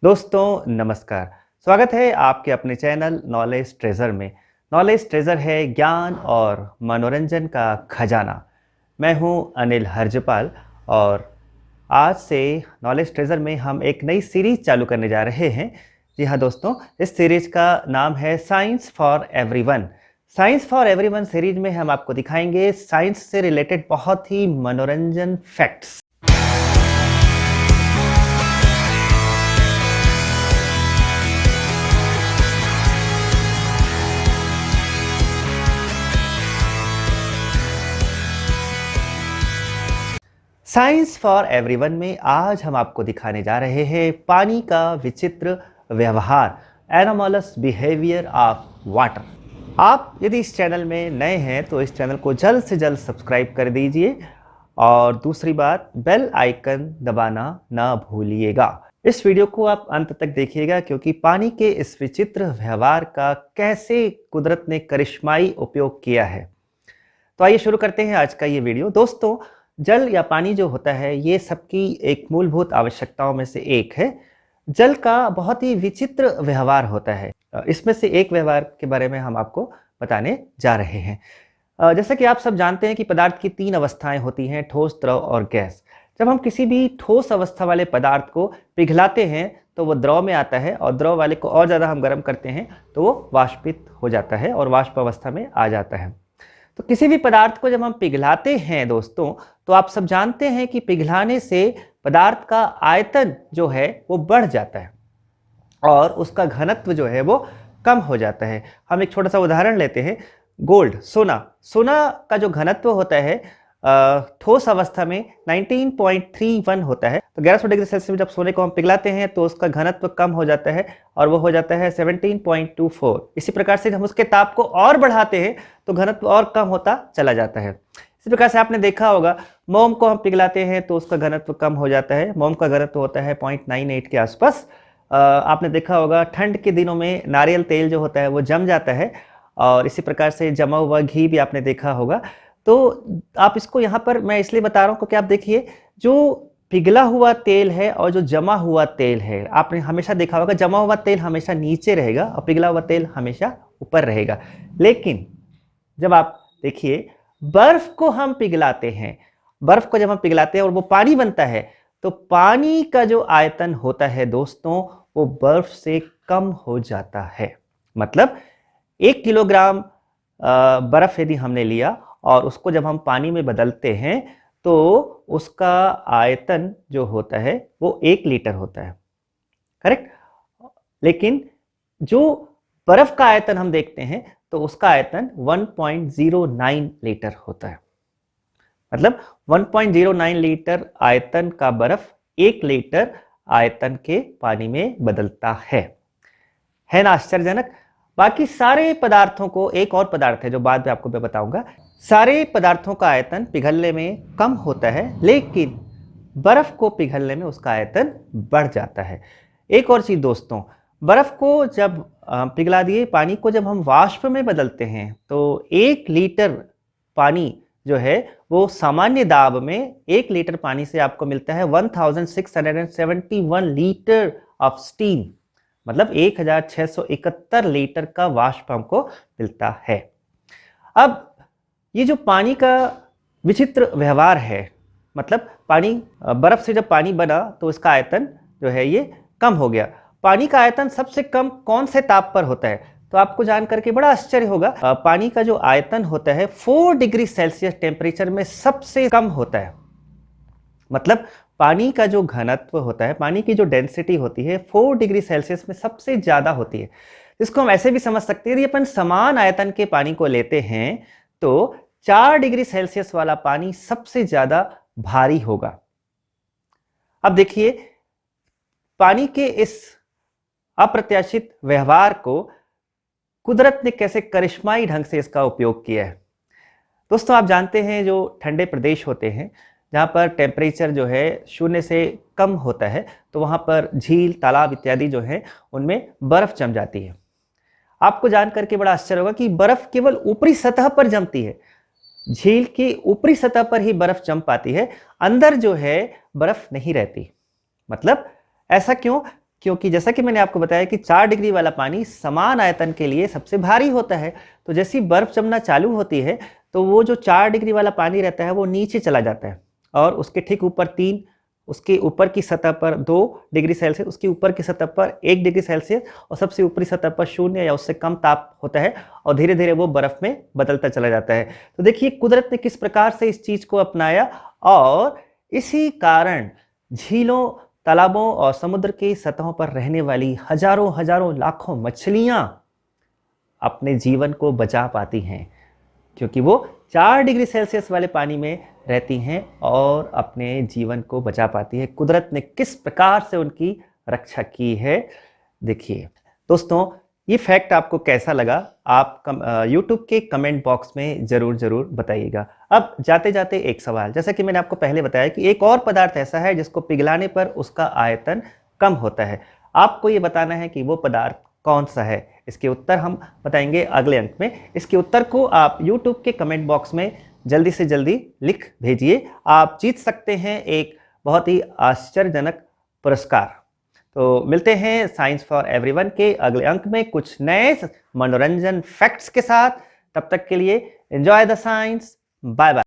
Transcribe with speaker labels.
Speaker 1: दोस्तों नमस्कार। स्वागत है आपके अपने चैनल नॉलेज ट्रेजर में। नॉलेज ट्रेजर है ज्ञान और मनोरंजन का खजाना। मैं हूं अनिल हरजपाल और आज से नॉलेज ट्रेजर में हम एक नई सीरीज चालू करने जा रहे हैं। जी हाँ दोस्तों, इस सीरीज का नाम है science for everyone. Science for everyone series में हम आपको दिखाएंगे साइंस से रिलेटेड बहुत ही मनोरंजन फैक्ट्स। साइंस फॉर एवरीवन में आज हम आपको दिखाने जा रहे हैं पानी का विचित्र व्यवहार, एनोमलस बिहेवियर ऑफ वाटर। आप यदि इस चैनल में नए हैं तो इस चैनल को जल्द से जल्द सब्सक्राइब कर दीजिए और दूसरी बात, बेल आइकन दबाना ना भूलिएगा। इस वीडियो को आप अंत तक देखिएगा क्योंकि पानी के इस विचित्र व्यवहार का कैसे कुदरत ने करिश्माई उपयोग किया है। तो आइए शुरू करते हैं आज का ये वीडियो। दोस्तों, जल या पानी जो होता है ये सबकी एक मूलभूत आवश्यकताओं में से एक है। जल का बहुत ही विचित्र व्यवहार होता है। इसमें से एक व्यवहार के बारे में हम आपको बताने जा रहे हैं। जैसा कि आप सब जानते हैं कि पदार्थ की 3 अवस्थाएं होती हैं, ठोस, द्रव और गैस। जब हम किसी भी ठोस अवस्था वाले पदार्थ को पिघलाते हैं तो वो द्रव में आता है और द्रव वाले को और ज़्यादा हम गर्म करते हैं तो वो वाष्पित हो जाता है और वाष्प अवस्था में आ जाता है। तो किसी भी पदार्थ को जब हम पिघलाते हैं दोस्तों, तो आप सब जानते हैं कि पिघलाने से पदार्थ का आयतन जो है वो बढ़ जाता है और उसका घनत्व जो है वो कम हो जाता है। हम एक छोटा सा उदाहरण लेते हैं, गोल्ड, सोना का जो घनत्व होता है ठोस अवस्था में 19.31 होता है। तो 1100 डिग्री सेल्सियस में जब सोने को हम पिघलाते हैं तो उसका घनत्व कम हो जाता है और वो हो जाता है 17.24। इसी प्रकार से हम उसके ताप को और बढ़ाते हैं तो घनत्व और कम होता चला जाता है। इसी प्रकार से आपने देखा होगा, मोम को हम पिघलाते हैं तो उसका घनत्व कम हो जाता है। मोम का घनत्व होता है 0.98 के आसपास। आपने देखा होगा ठंड के दिनों में नारियल तेल जो होता है वो जम जाता है और इसी प्रकार से जमा हुआ घी भी आपने देखा होगा। तो आप इसको यहाँ पर मैं इसलिए बता रहा हूँ क्योंकि आप देखिए, जो पिघला हुआ तेल है और जो जमा हुआ तेल है, आपने हमेशा देखा होगा जमा हुआ तेल हमेशा नीचे रहेगा और पिघला हुआ तेल हमेशा ऊपर रहेगा। लेकिन जब आप देखिए बर्फ को हम पिघलाते हैं, बर्फ को जब हम पिघलाते हैं और वो पानी बनता है तो पानी का जो आयतन होता है दोस्तों वो बर्फ से कम हो जाता है। मतलब 1 किलोग्राम बर्फ यदि हमने लिया और उसको जब हम पानी में बदलते हैं तो उसका आयतन जो होता है वो 1 लीटर होता है, करेक्ट। लेकिन जो बर्फ का आयतन हम देखते हैं तो उसका आयतन 1.09 लीटर होता है। मतलब 1.09 लीटर आयतन का बर्फ 1 लीटर आयतन के पानी में बदलता है ना आश्चर्यजनक। बाकी सारे पदार्थों को, एक और पदार्थ है जो बाद में आपको मैं बताऊंगा, सारे पदार्थों का आयतन पिघलने में कम होता है लेकिन बर्फ को पिघलने में उसका आयतन बढ़ जाता है। एक और चीज दोस्तों, बर्फ को जब पिघला दिए पानी को जब हम वाष्प में बदलते हैं तो 1 लीटर पानी जो है वो सामान्य दाब में 1 लीटर पानी से आपको मिलता है 1671 लीटर ऑफ स्टीम। मतलब 1671 लीटर का वाष्प हमको मिलता है। अब ये जो पानी का विचित्र व्यवहार है, मतलब पानी, बर्फ से जब पानी बना तो इसका आयतन जो है ये कम हो गया। पानी का आयतन सबसे कम कौन से ताप पर होता है? तो आपको जान करके बड़ा आश्चर्य होगा, पानी का जो आयतन होता है 4 डिग्री सेल्सियस टेम्परेचर में सबसे कम होता है। मतलब पानी का जो घनत्व होता है, पानी की जो डेंसिटी होती है 4 डिग्री सेल्सियस में सबसे ज्यादा होती है। इसको हम ऐसे भी समझ सकते हैं, यदि अपन समान आयतन के पानी को लेते हैं तो 4 डिग्री सेल्सियस वाला पानी सबसे ज्यादा भारी होगा। अब देखिए पानी के इस अप्रत्याशित व्यवहार को कुदरत ने कैसे करिश्माई ढंग से इसका उपयोग किया है। दोस्तों, आप जानते हैं जो ठंडे प्रदेश होते हैं जहाँ पर टेम्परेचर जो है 0 से कम होता है तो वहाँ पर झील, तालाब इत्यादि जो है उनमें बर्फ जम जाती है। आपको जान करके बड़ा आश्चर्य होगा कि बर्फ केवल ऊपरी सतह पर जमती है। झील की ऊपरी सतह पर ही बर्फ जम पाती है, अंदर जो है बर्फ नहीं रहती। मतलब ऐसा क्यों? क्योंकि जैसा कि मैंने आपको बताया कि 4 डिग्री वाला पानी समान आयतन के लिए सबसे भारी होता है। तो जैसी बर्फ़ जमना चालू होती है, तो वो जो 4 डिग्री वाला पानी रहता है वो नीचे चला जाता है और उसके ठीक ऊपर 3, उसके ऊपर की सतह पर 2 डिग्री सेल्सियस, उसके ऊपर की सतह पर 1 डिग्री सेल्सियस और सबसे ऊपरी सतह पर 0 या उससे कम ताप होता है और धीरे-धीरे वो बर्फ़ में बदलता चला जाता है। तो देखिए कुदरत ने किस प्रकार से इस चीज़ को अपनाया और इसी कारण झीलों, तालाबों और समुद्र की सतहों पर रहने वाली हज़ारों-हज़ारों लाखों मछलियाँ अपने जीवन को बचा पाती हैं, क्योंकि वो 4 डिग्री सेल्सियस वाले पानी में रहती हैं और अपने जीवन को बचा पाती है। कुदरत ने किस प्रकार से उनकी रक्षा की है, देखिए। दोस्तों, ये फैक्ट आपको कैसा लगा? आप यूट्यूब के कमेंट बॉक्स में ज़रूर बताइएगा। अब जाते-जाते एक सवाल, जैसा कि मैंने आपको पहले बताया कि एक और पदार्थ ऐसा है जिसको पिघलाने पर उसका आयतन कम होता है। आपको ये बताना है कि वो पदार्थ कौन-सा है? इसके उत्तर हम बताएँगे अगले अंक में। इसके उत्तर को आप यूट्यूब के कमेंट बॉक्स में जल्दी से जल्दी लिख भेजिए। आप जीत सकते हैं एक बहुत ही आश्चर्यजनक पुरस्कार। तो मिलते हैं साइंस फॉर एवरीवन के अगले अंक में कुछ नए मनोरंजन फैक्ट्स के साथ। तब तक के लिए enjoy the science. Bye bye.